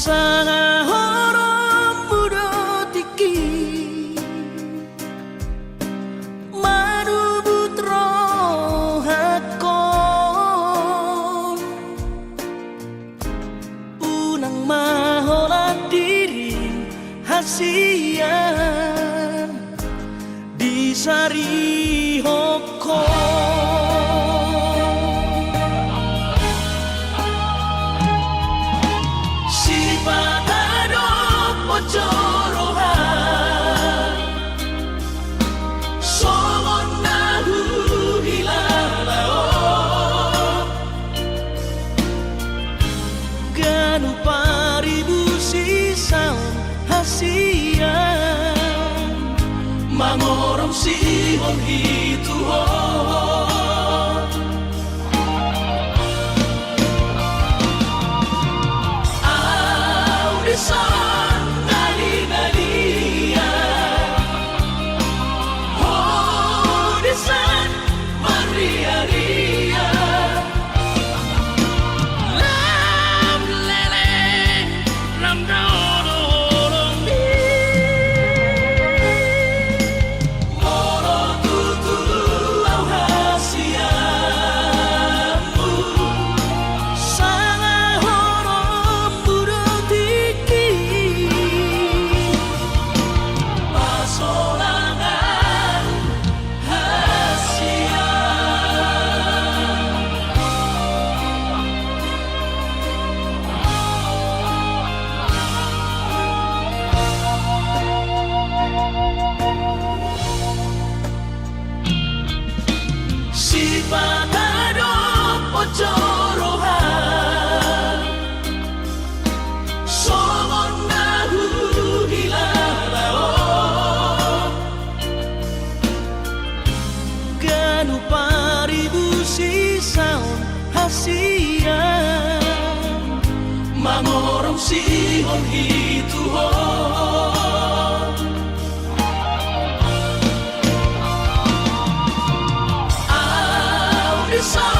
Sangahorom muda tiki Manubutro hakon Unang maholat diri hasian Di sari hokon Jorohan Songon nahu hilalao Ganu paribu sisau hasian Mangorong sihon hituhon Audesan Jorohan Songon nahu hilalao Ganu paribu sisau hasian Mangorong sihon hituhon Audesan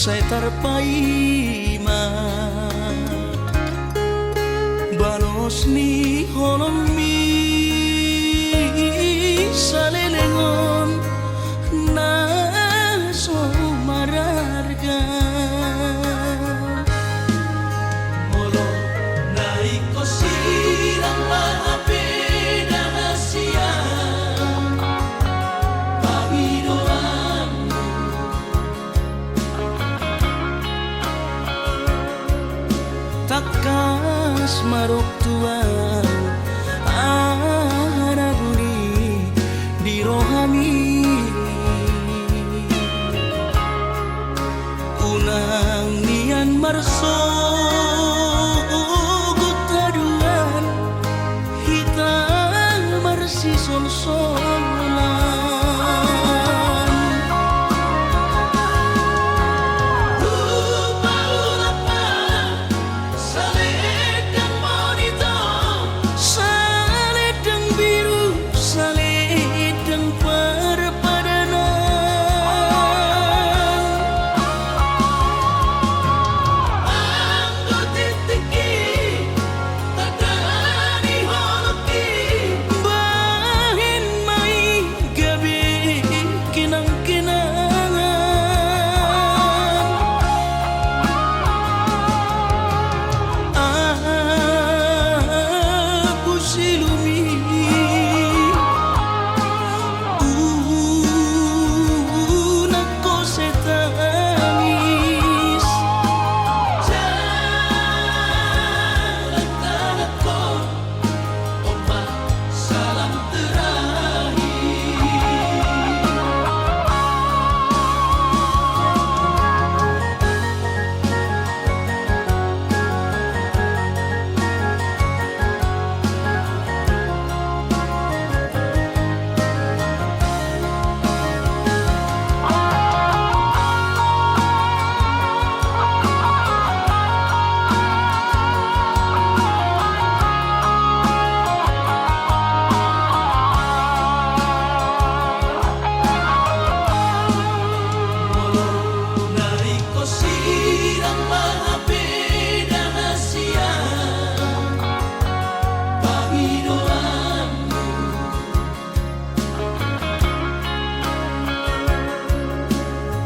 Saya terpaima balos ni holomi salelengon na so mararga molo naiko sirang mga penas tuang Araguni di rohami Unang nian marso Gutaduan Hitam marsi sol-solan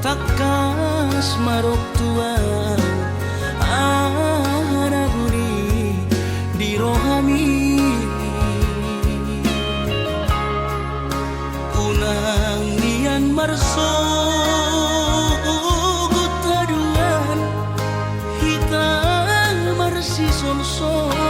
Takas marok tuang Araguni di rohami Unang nian marso Gutaduan Hitam marsi sol-solan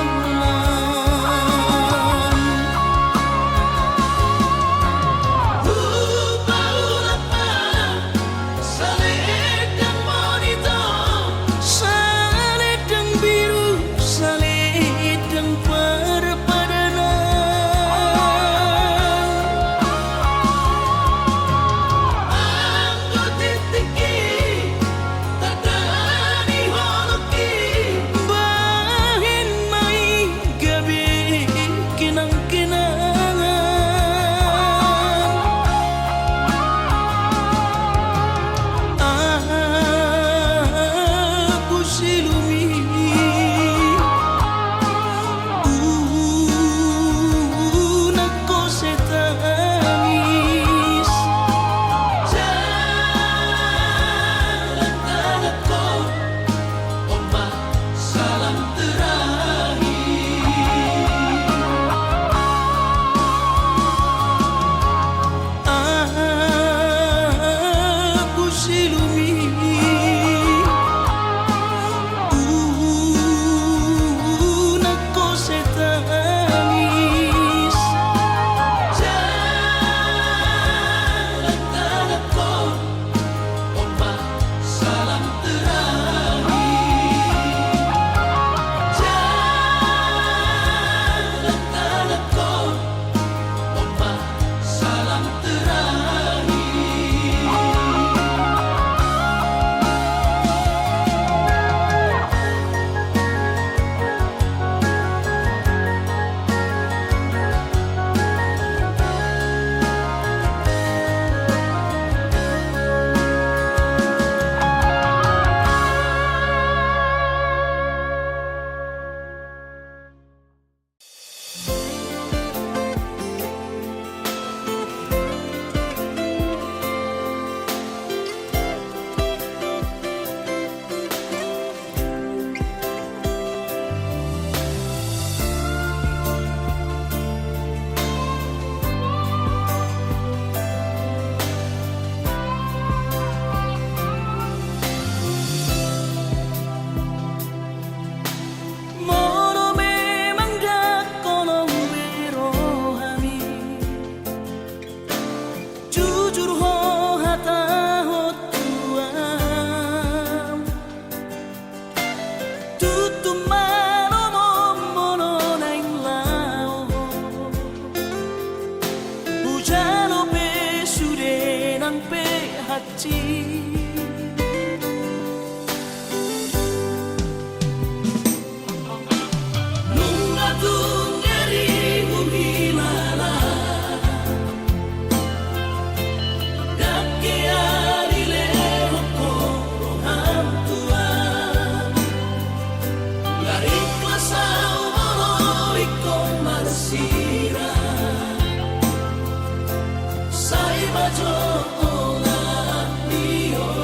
Nung atung dari humilala Dakeari leho koroham tua La ikhlas au iko marsira Sai bajo olah dio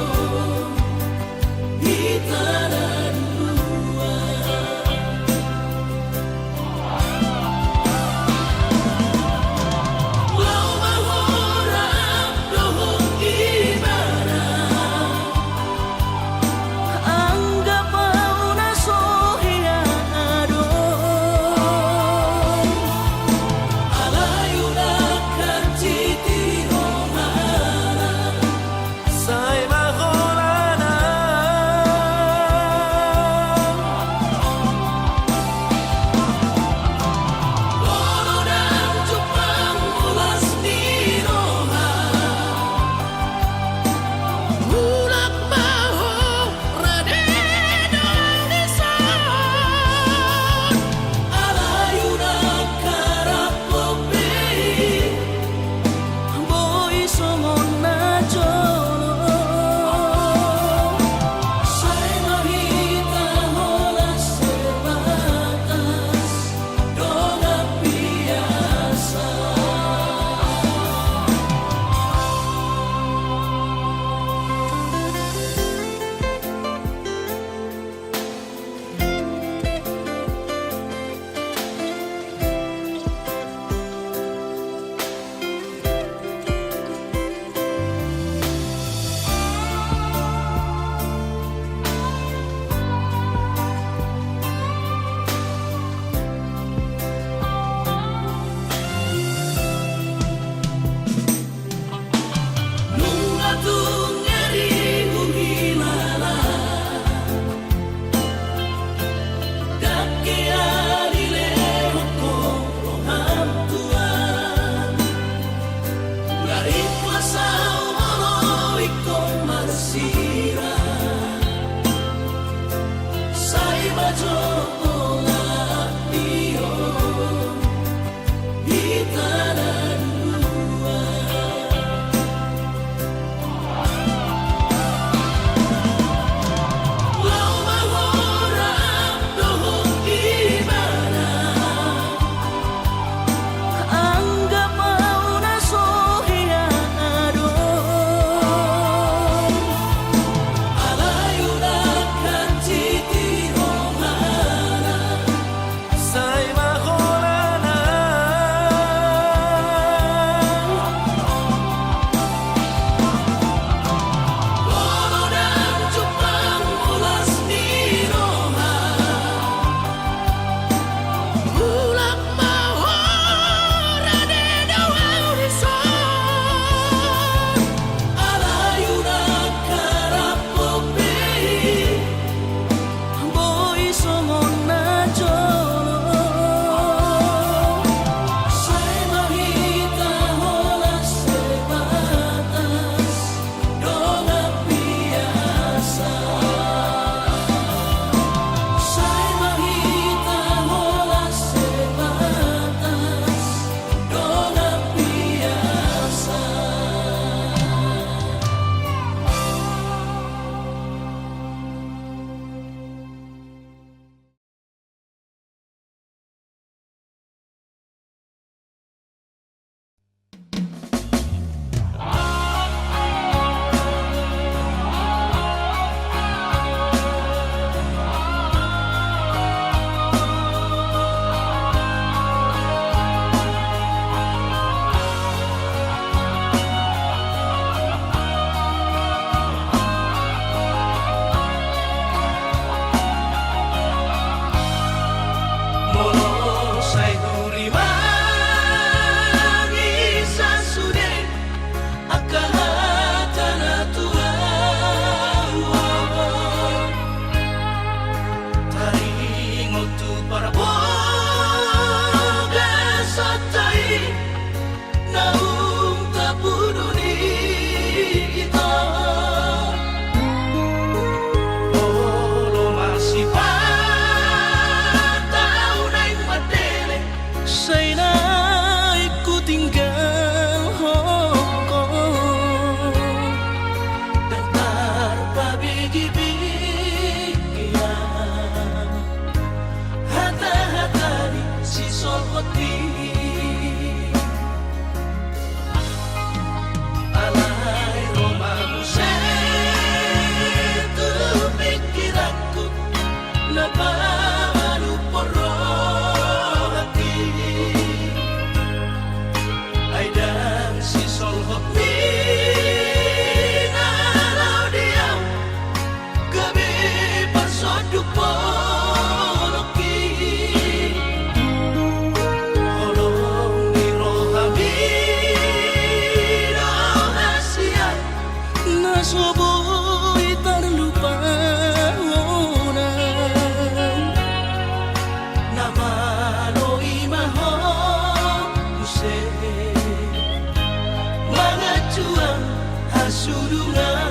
Mga juang hasurungan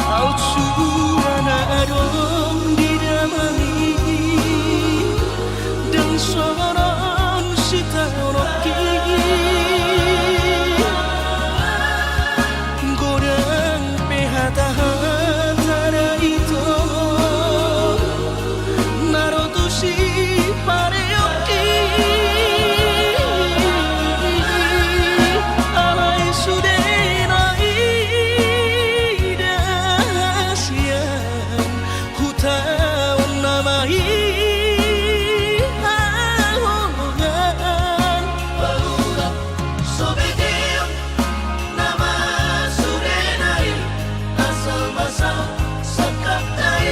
Au surana adong didamani Dan soron sita roki Gorang pehata-hata itu Narotusi pareoki Alai sudena idasian Hutawan namai ahogan Barudak sobedeon nama surenai asal basal sakaptai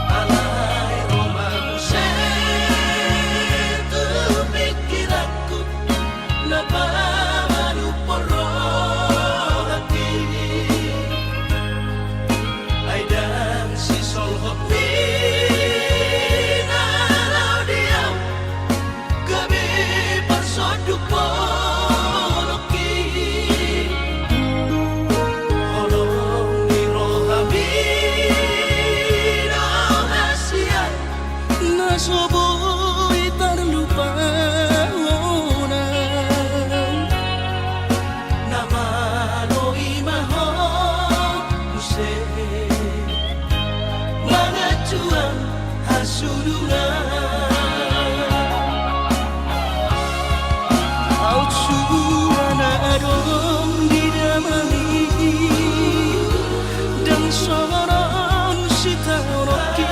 Alay romance tu pikiranku napamanu porrohati ay dan si solhot minalaw diyaw gabi parsoduk poloki Holong ni rohabin hasian Nasoboy tarlupaonan Namano'y mahal Jose Mga juang hasurungan Au surana adong didamani Dan soron sita roki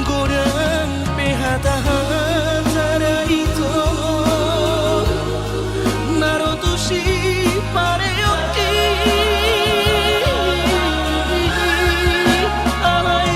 Gorang pehata-hata itu Narotusi pareoki Alai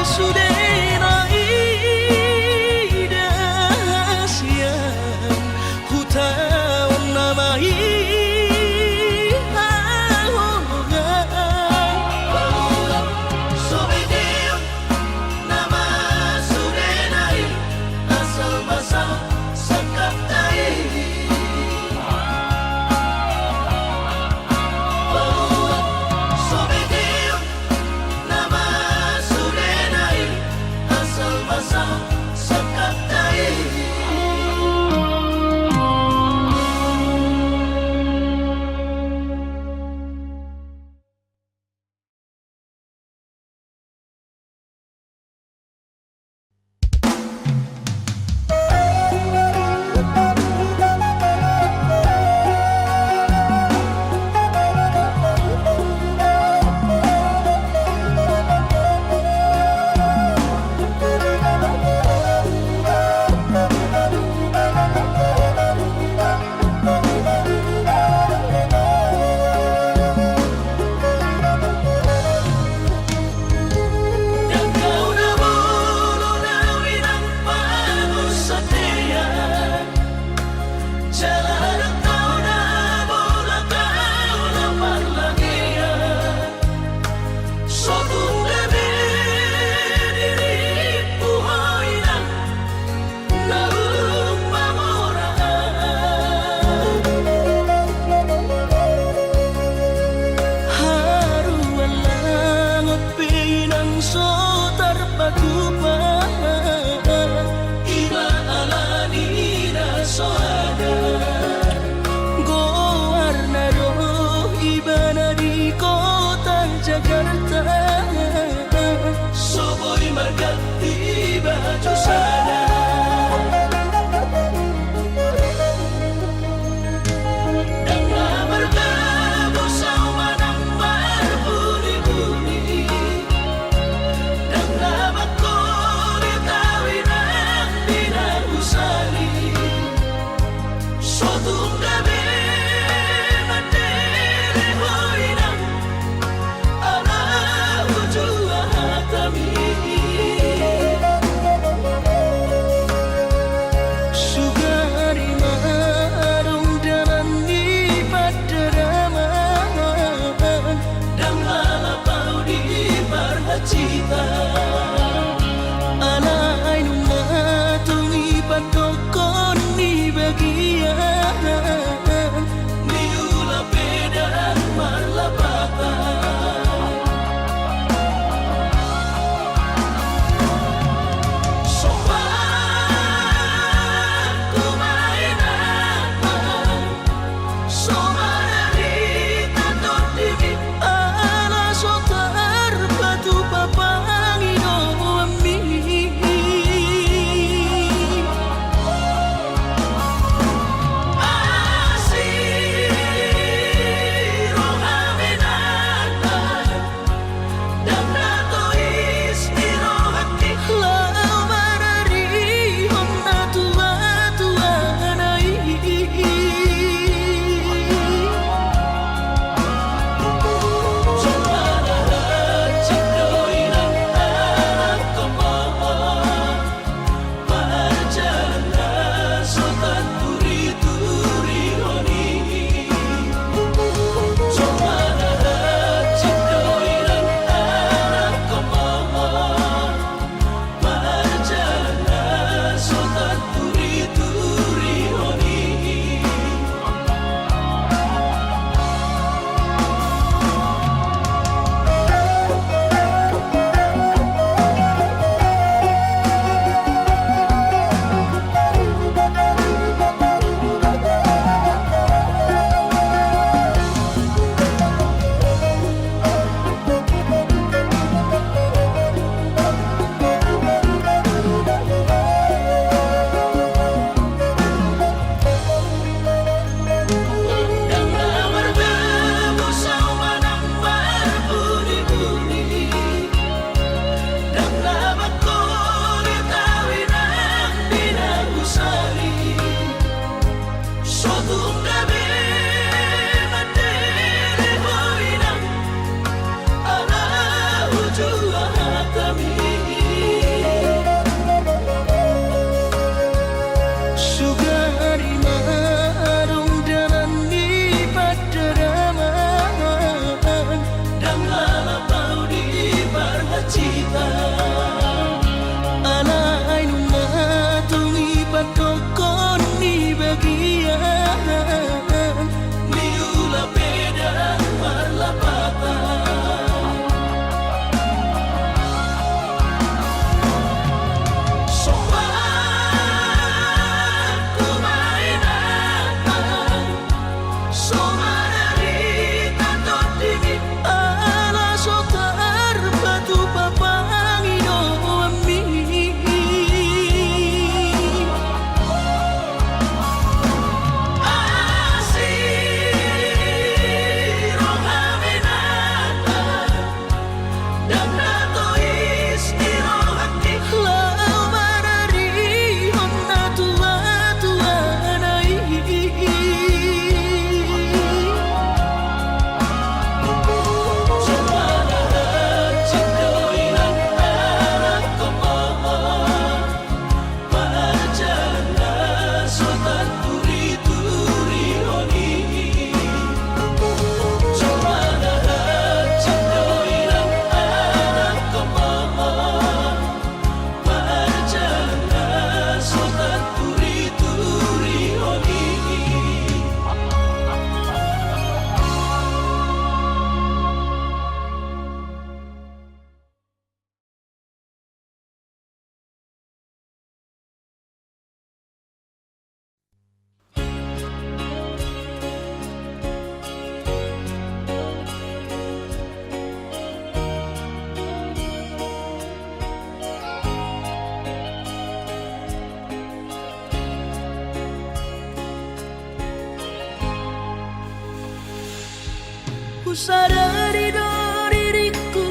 sadari do diriku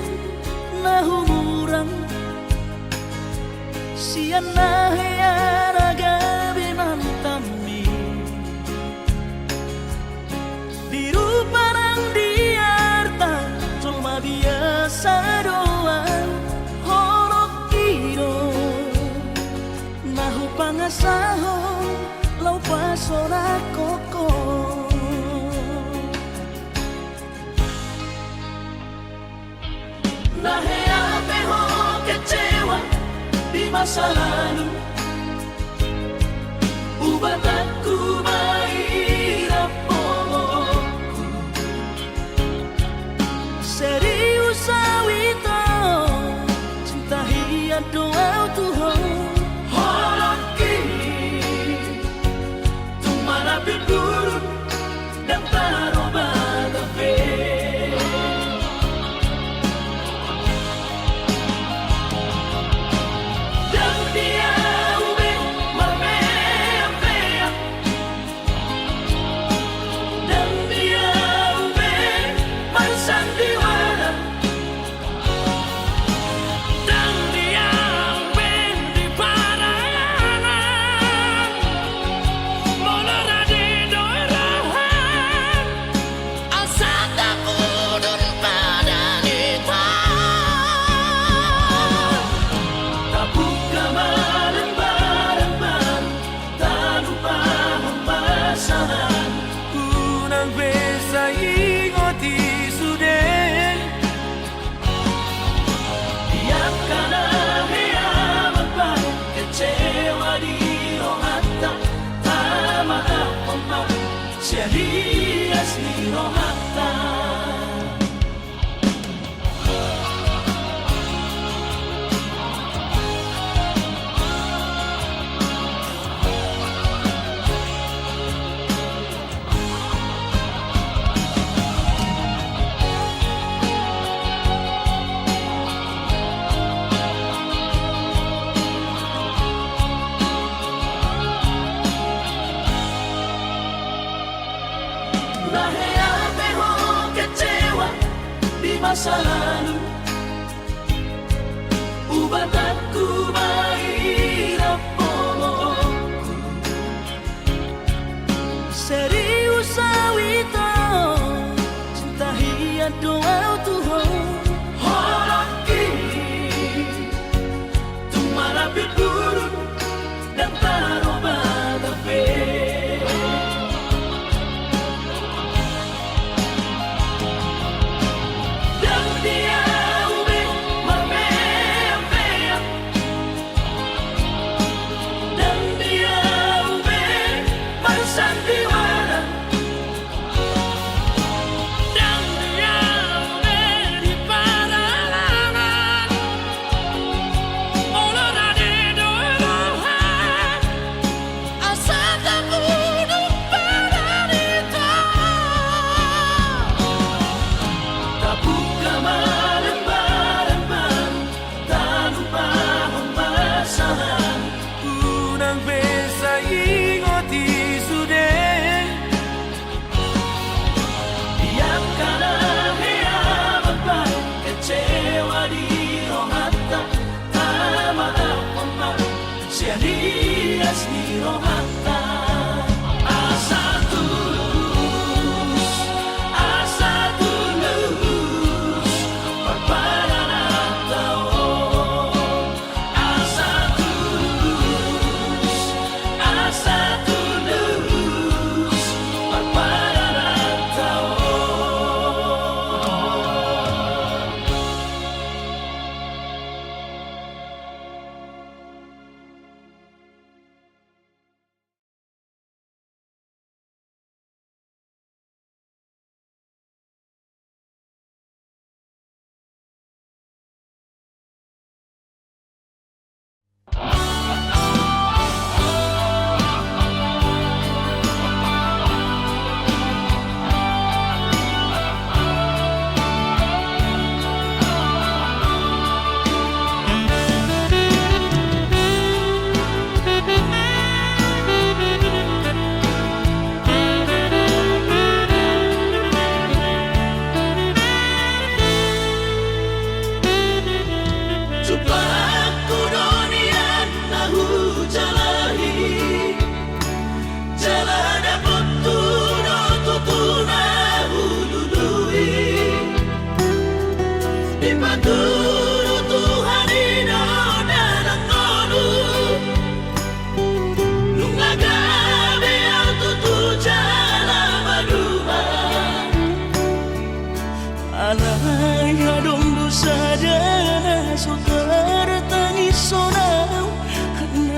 na humurang siana heyaraga binantami biru parang diarta cuma biasa doang horok kiro nahu pangasahon lau pasora koko Nahea peho kecewa di masa lalu Ubatanku mairap pomoku serius awito cinta hiat doa Tuhan Horok kini Tumara pipurun dan taroba kafe Dan dia ube marmea-mea Dan dia ube marsandiwara Dan dia ube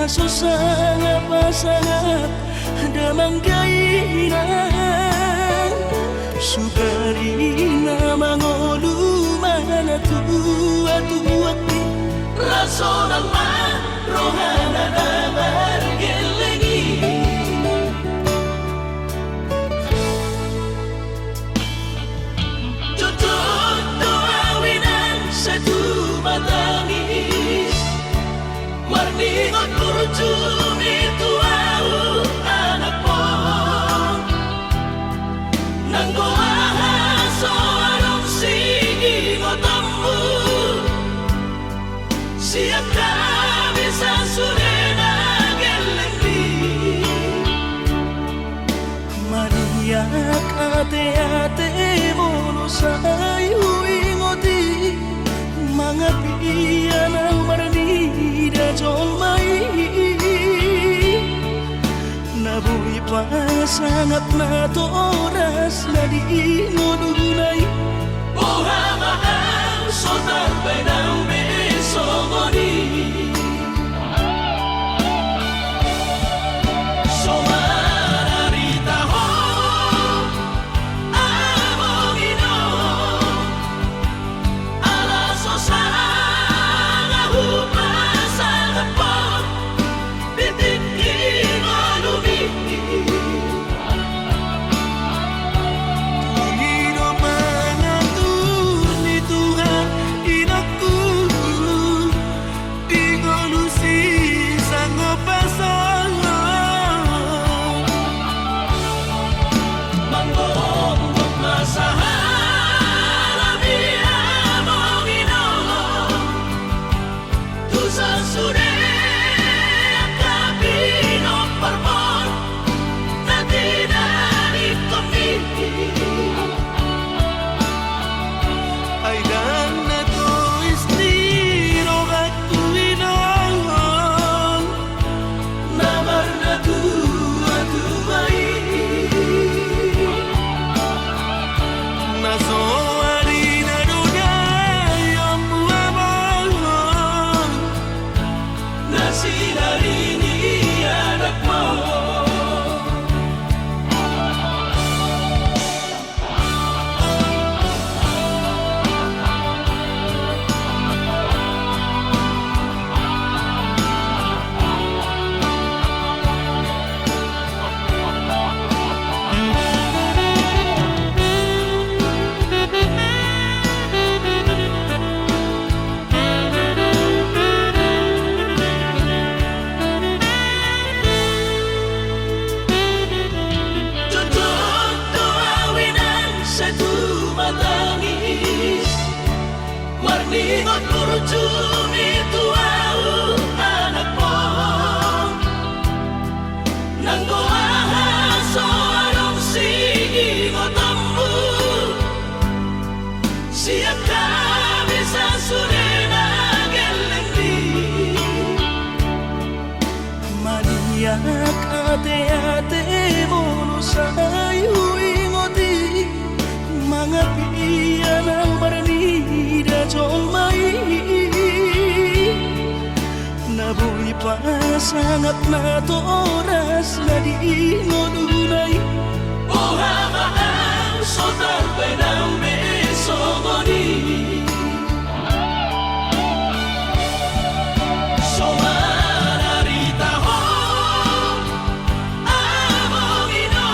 susah pasangan damang gainang Sugarina mangolu mana tua Raso naman rohana na bergelengi Tutup doawinan satu matangis Marningot kurjum itu au anak mo Nanggoaha soarong sigi ngotamu Siap kami sasurena gelengdi Maniak ate-ate mono sayu ingoti Mga piyan ang marnida jong mai Nabuhi pa sangat na to oras na di ngununay Buha mahal sotar benang besomoni Somararita ho amongino Ala sosanga hupasanga po Bitin ingolumi Pangino mangatur ni Tuhan inakku Di ngolusi sanggup pasangan Manggong masahala biya mongino Tusa sude akabino parmon Nanti dari komiti Ay dan na to istiro aku inang Namar na tua-tuai Naso harina dudayang buamang Nasi dari ni anak mau Tutup doawinan satu matangis Marningot kurjum itu au anak mo Nanggoaha soarong sigi ngotamu Siap kami sasurena gelengdi Maniak ate-ate mono sayu ingoti Mga piyan ang marnida jong mai Nabuhi pa sangat na to oras na di ngununay Buha mahal sotar benang besomoni Somararita ho amongino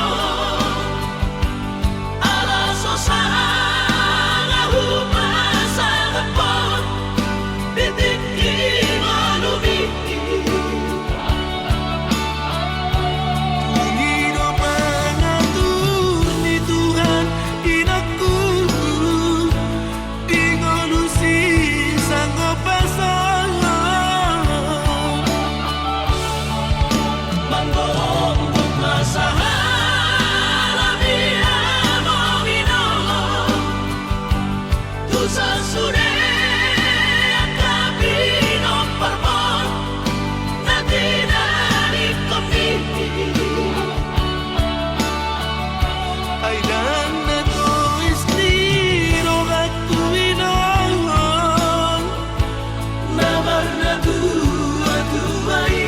Ala sosanga hupasanga po Bitin ingolumi Pangino mangatur ni Tuhan inakku Di ngolusi sanggup pasangan Manggong masahala biya mongino Tusa sude akabino parmon Nanti dari komiti Ay dan na to istiro aku inang Namar na tua-tuai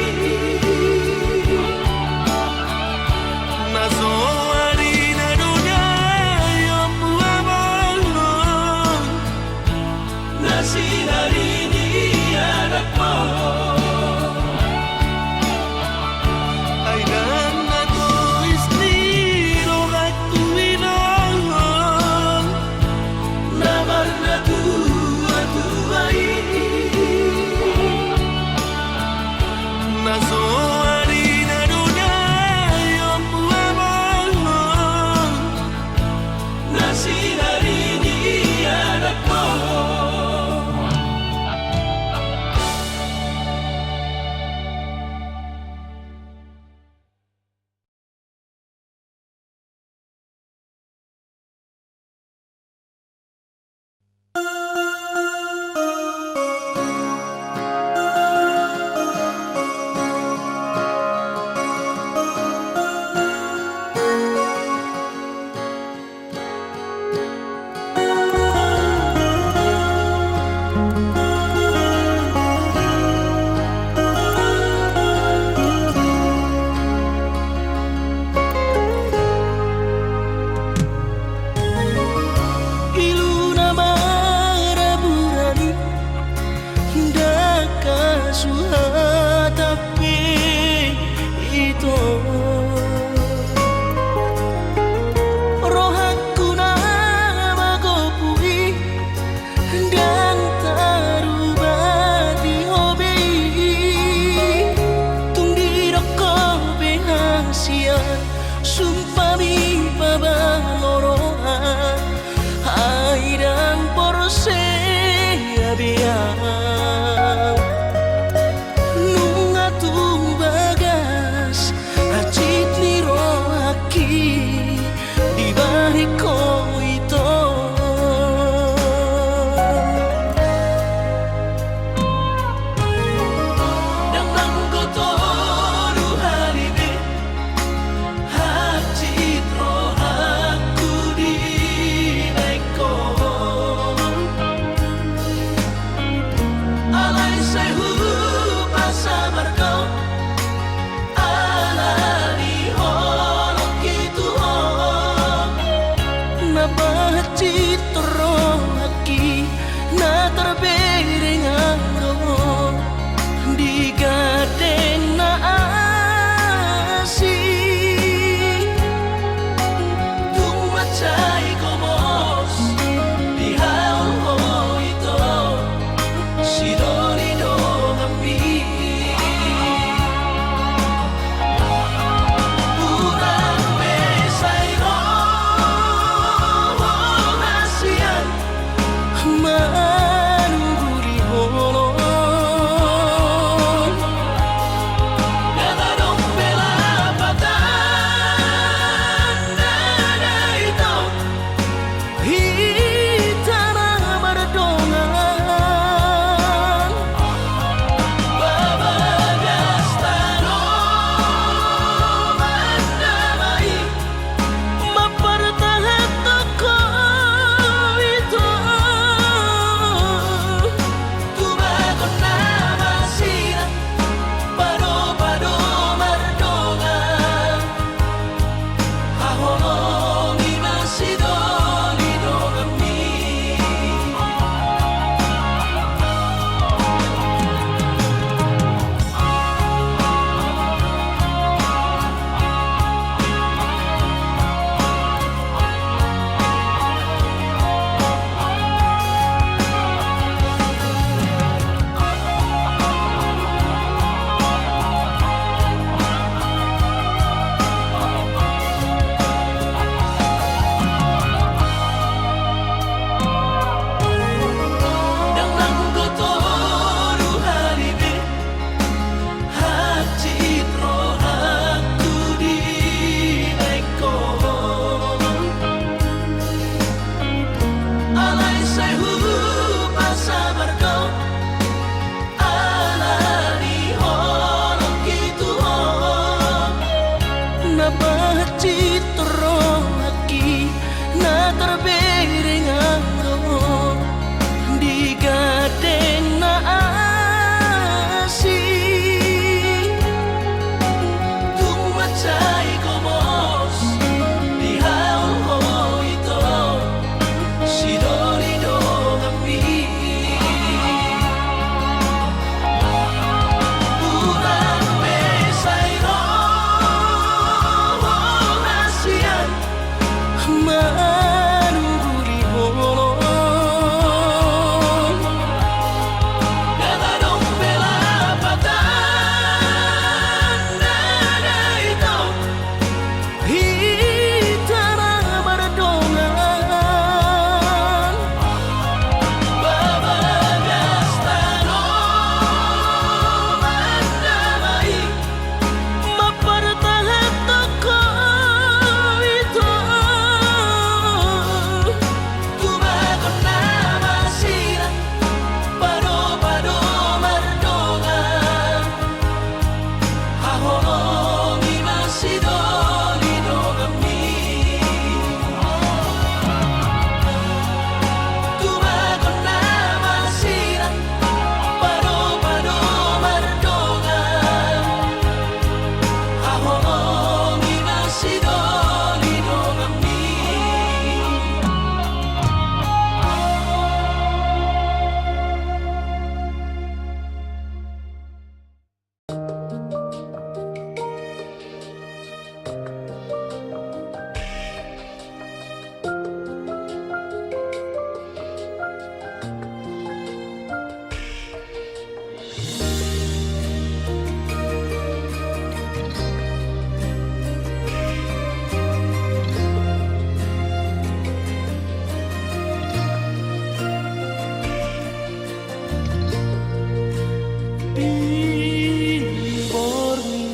Borni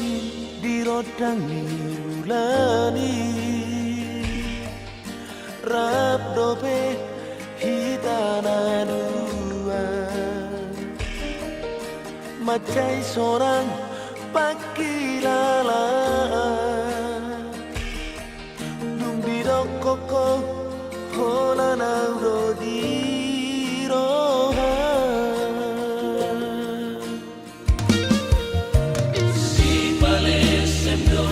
dirodangi ulani Rap dope hitana dua Macai seorang pakilala Dung bidok koko hola nauro diroha Si palesendo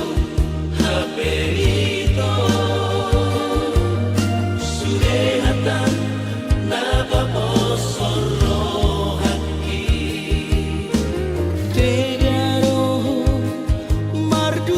haperito surehatan nabaposoro haki Tegaro mardu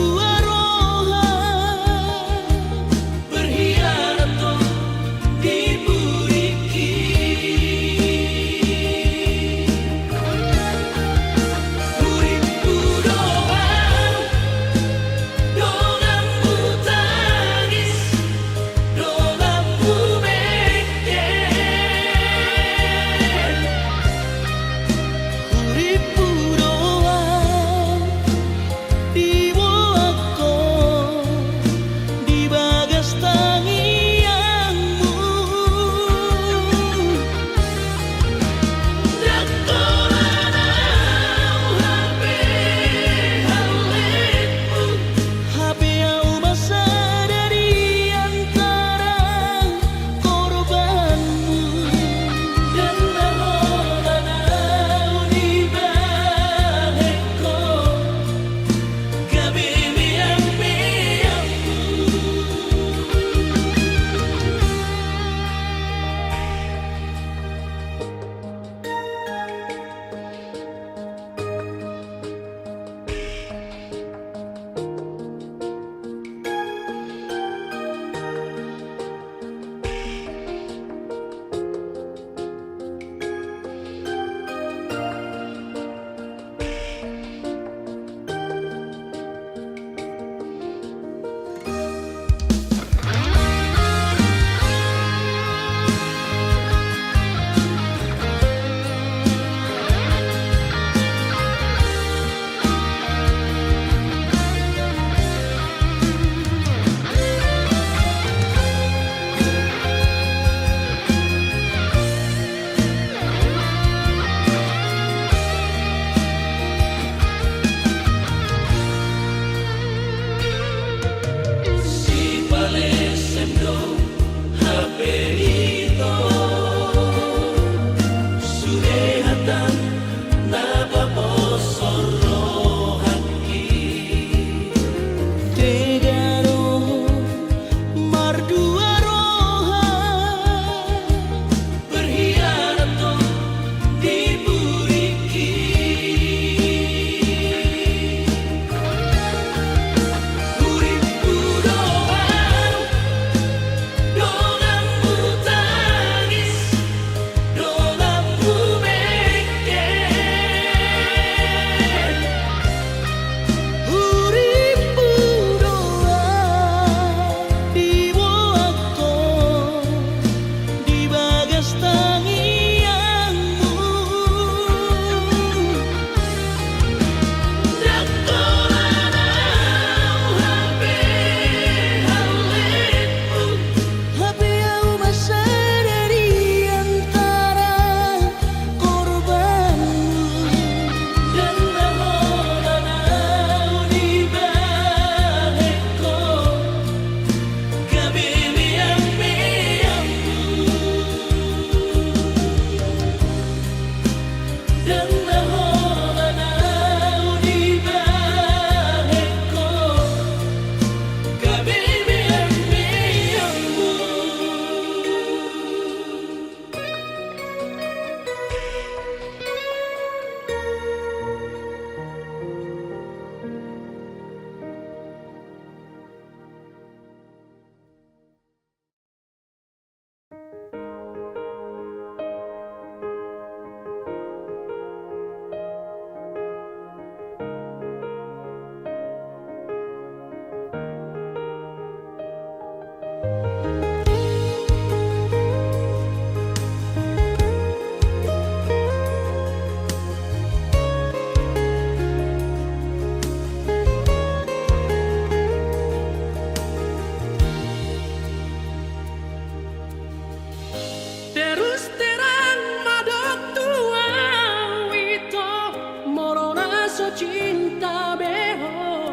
rasa cinta beho,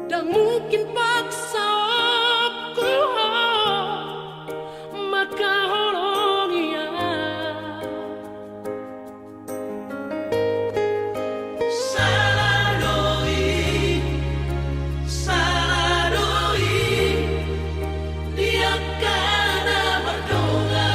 dan mungkin paksa aku maka holong ia salah doi dia karena berdoa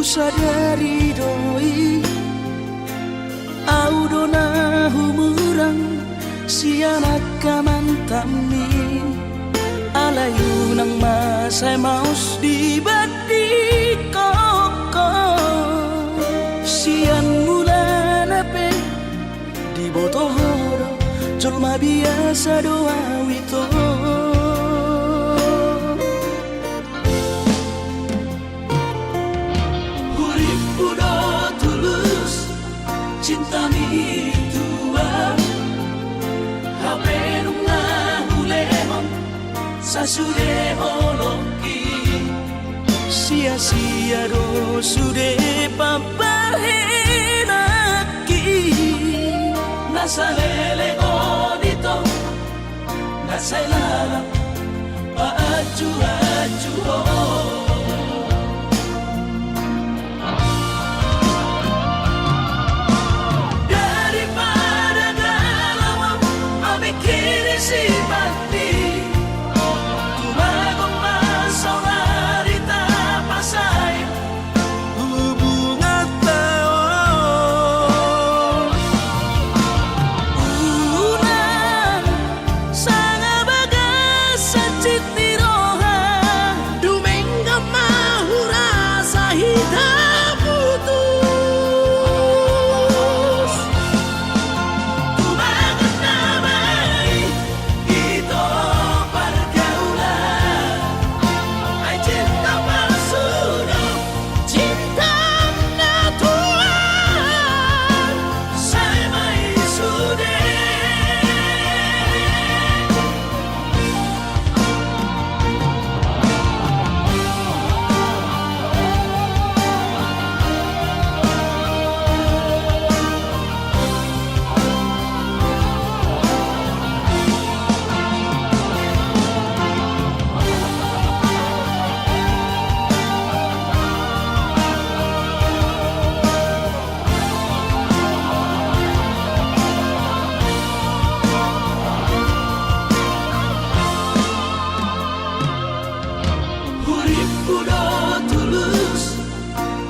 sadari doi au dona humurang sianak kamantami alayu nang masay maus di bati koko sian mula nape di botohoro colma biasa doa wito cinta mi tua hape nunga hulemon sasude holoki sia-sia do sude papahenaki nasalele odito nasailala paaju-aju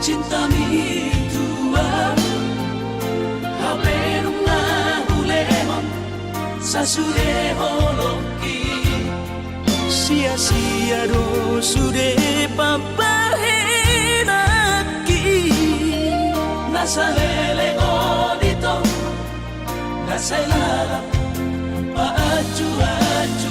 cinta mi tua hape nunga hulemon sasude holoki sia-sia do sude papahenaki nasalele odito nasailala paaju-aju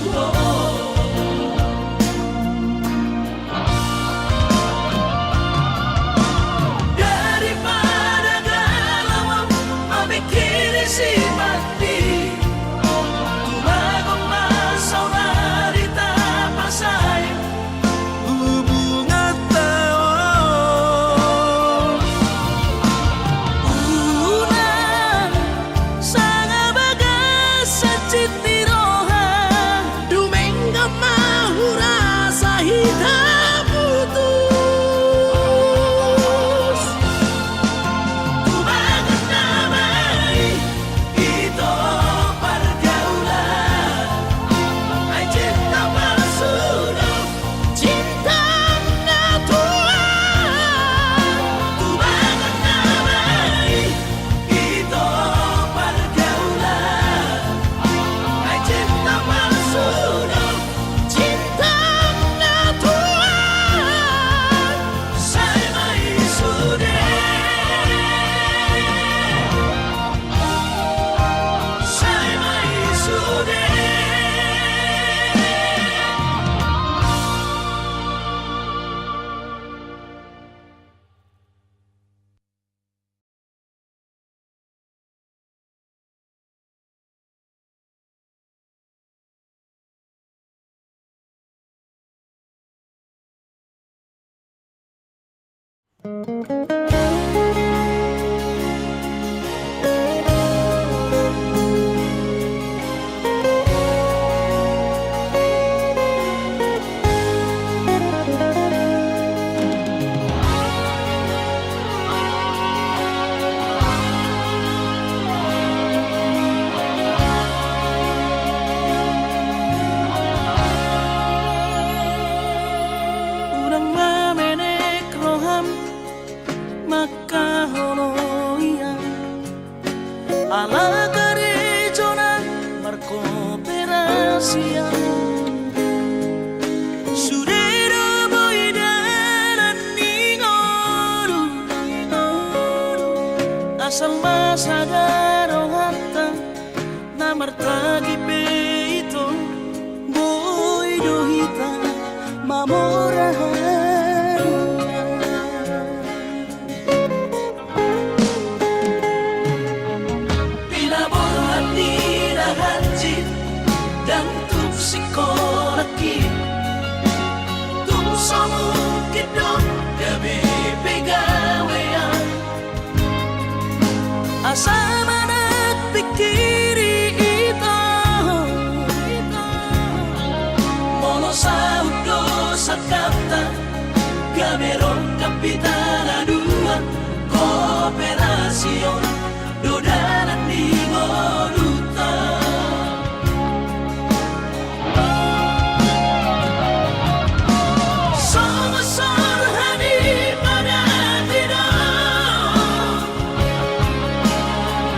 asal masadarong hatang na martagi peito boy dohita mamorahan Pinaborhat ni Rahanjit dan Tupsikolaki Tumsamukit dong gabi pegawean asama nagpikiri ito Mono sa udo sa kapta Gamerong kapitana dua Kooperasyon Dodanan di Moruta Sama-sama hani pada tidak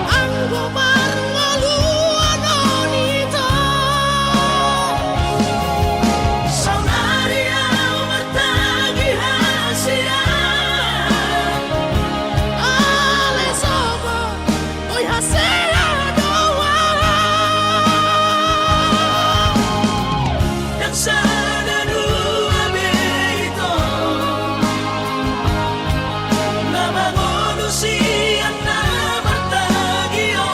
Ang gobarngaluan onito Saunaria matagi hasia Ale sobo Oy hasela doa Dan sana dua beito Na mangonusian na bertagion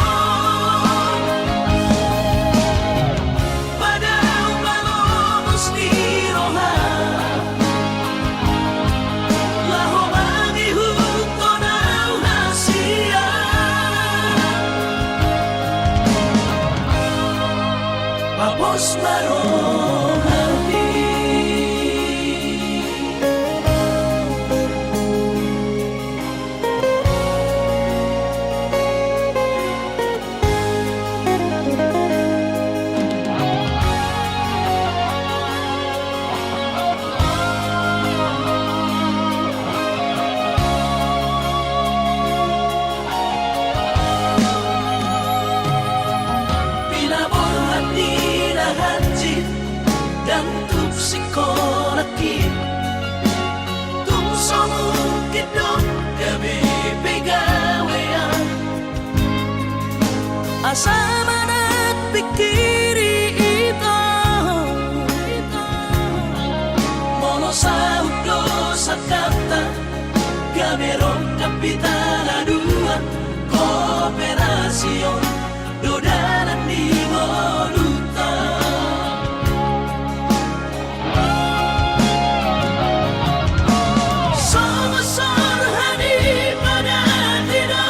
Padahal malomos ni Roha Laho mangihut ko na hasia Papos marong hati Pinaborhat ni Rahanjit dan Tupsikolaki Tumsamukit dong gabi pegawean asama nagpikiri ito Mono sa udo sa kapta Gamerong kapitana dua Kooperasyon Dodanan di Moruta Sama-sama hani pada tidak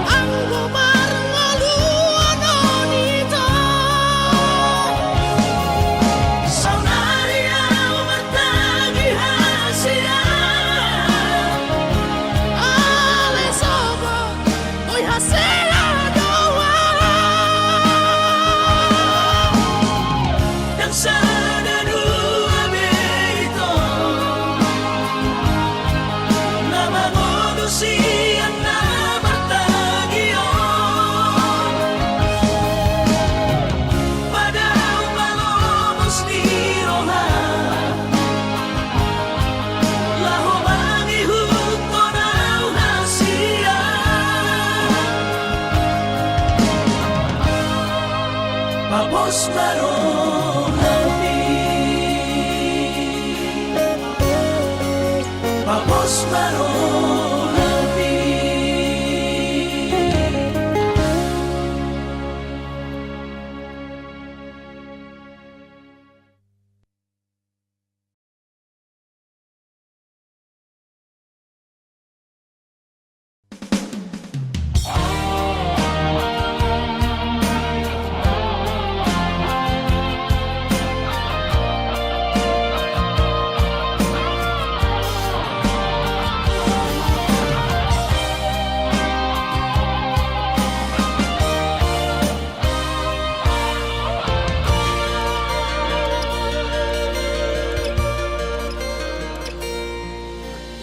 Ang gobarngaluan onito Saunaria matagi hasia Ale sobo Oy hasela doa Dan sana dua beito Na mangonusian na bertagion Padahal malomos ni Roha Laho mangihut ko na hasia Papos marong hati Papos marong hati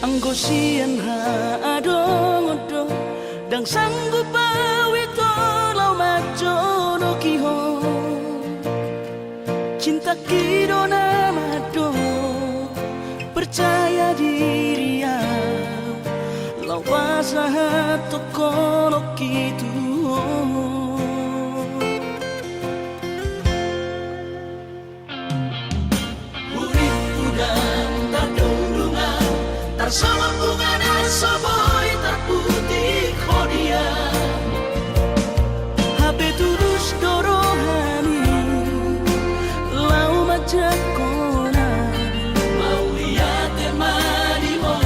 ang gosian haadong odo dang sanggup awito lau majo no kihon cinta kido namado percaya diri pasahat to kono kitu Urip udang terdundungan Tersama bunga dan soboy terputih kodia HP tulus dorohani lau majak kona Mau lihat temanimu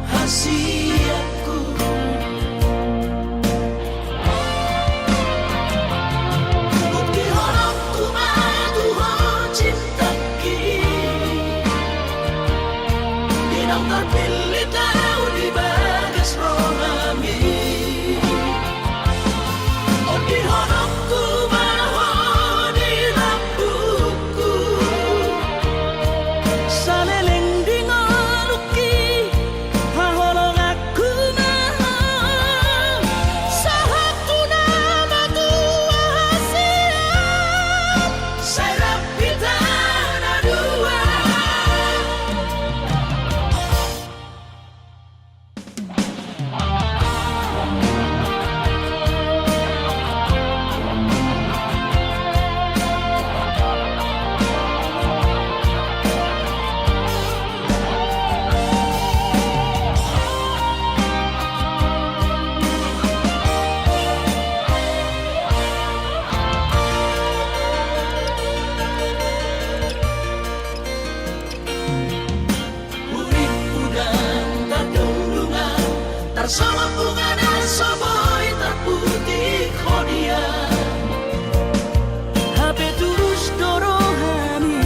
hasiatku Bukti horokku madu cinta Dinang terpilih tahu di bagas rohami Oh di horokku maho di lampuku saleleng dingaluki haholong aku maha Sahatu nama tua siap Serap kita ada dua Urip udang terdundungan Tersama bunga dan soboy terputih kodia HP tulus dorohani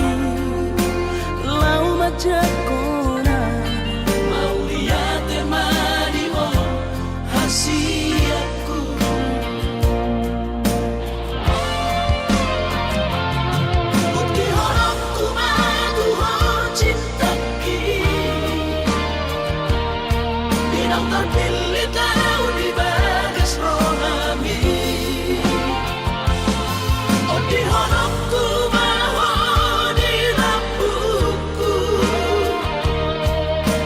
lau majak kona Mau lihat temanimu hasiatku Bukti horokku madu cinta Dinang terpilih tahu di bagas rohami Oh di horokku maho di lampuku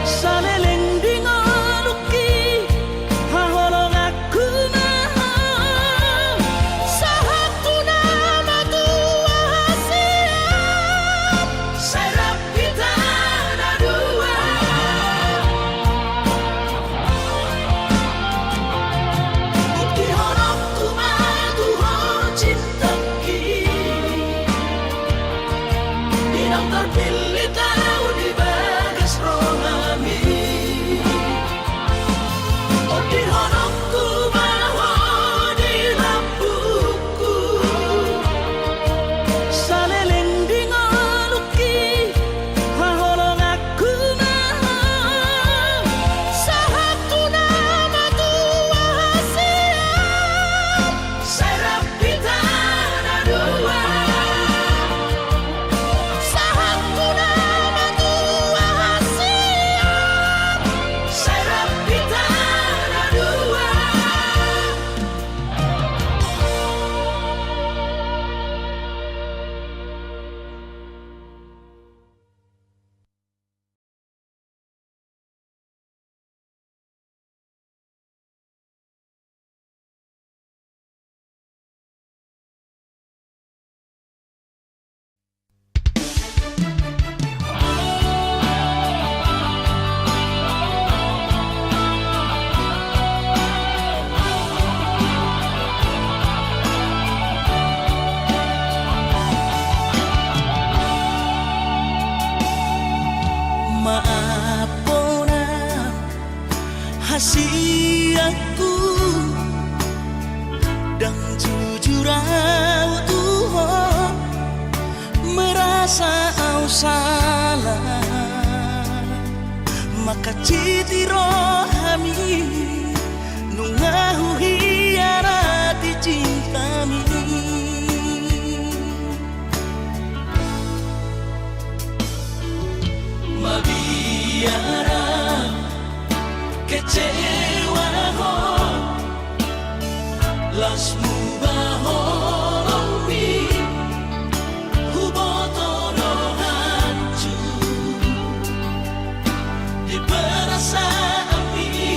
saleleng dingaluki haholong aku maha Sahatu nama tua siap Serap kita ada dua Bukti horokku madu cinta Dinang terpilih tahu di bagas rohami Oh di horokku maho di lampuku saleleng dingaluki haholong aku maha Sahatu nama tua siap Serap kita ada dua Sahatu nama tua siap Serap kita ada dua maapona hasiatku dan jujur Tuhan merasa au salah maka citi rohami nungahu hianati cintami Mabiara kecewa ho Lasmu baholomi Hubotono hancur Di perasaan ini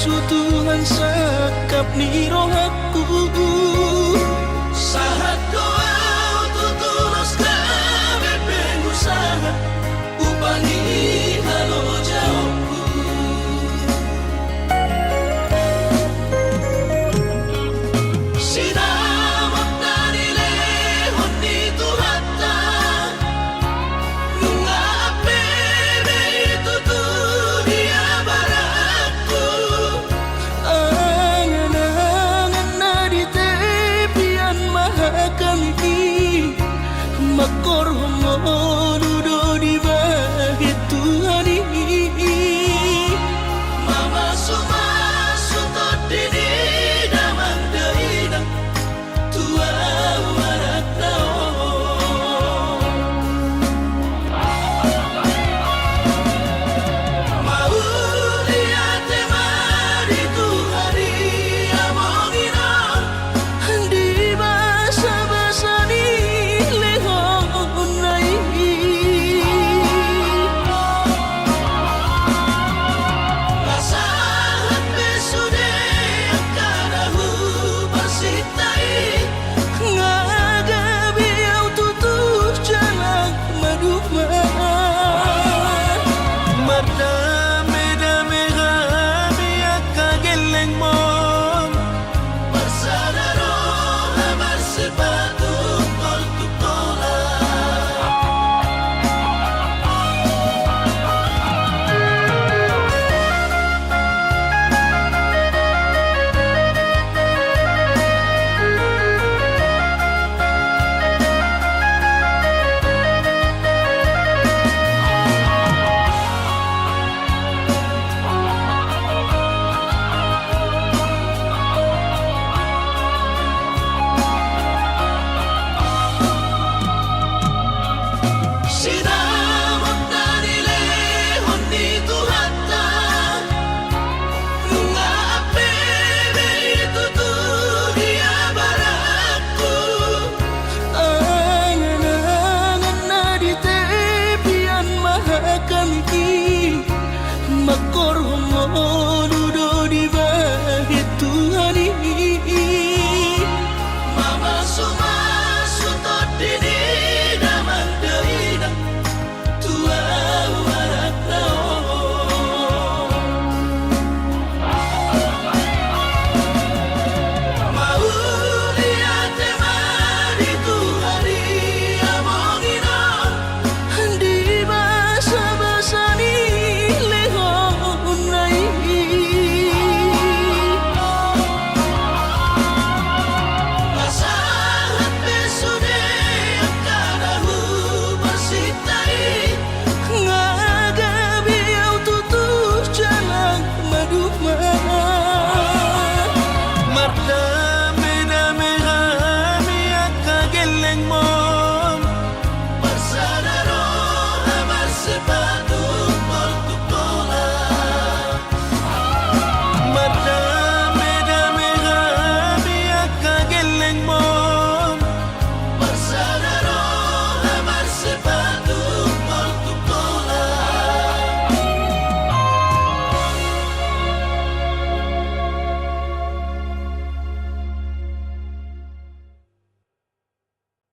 sutuhan sakap ni rohaku. Sahat doa tutulos kami pengusaha upangi halo jauhku. Sinamak dari lehon di Tuhata nunga apere itu tuh dia baraku. Angan-angan na di tepian mahakami makor homo dudo di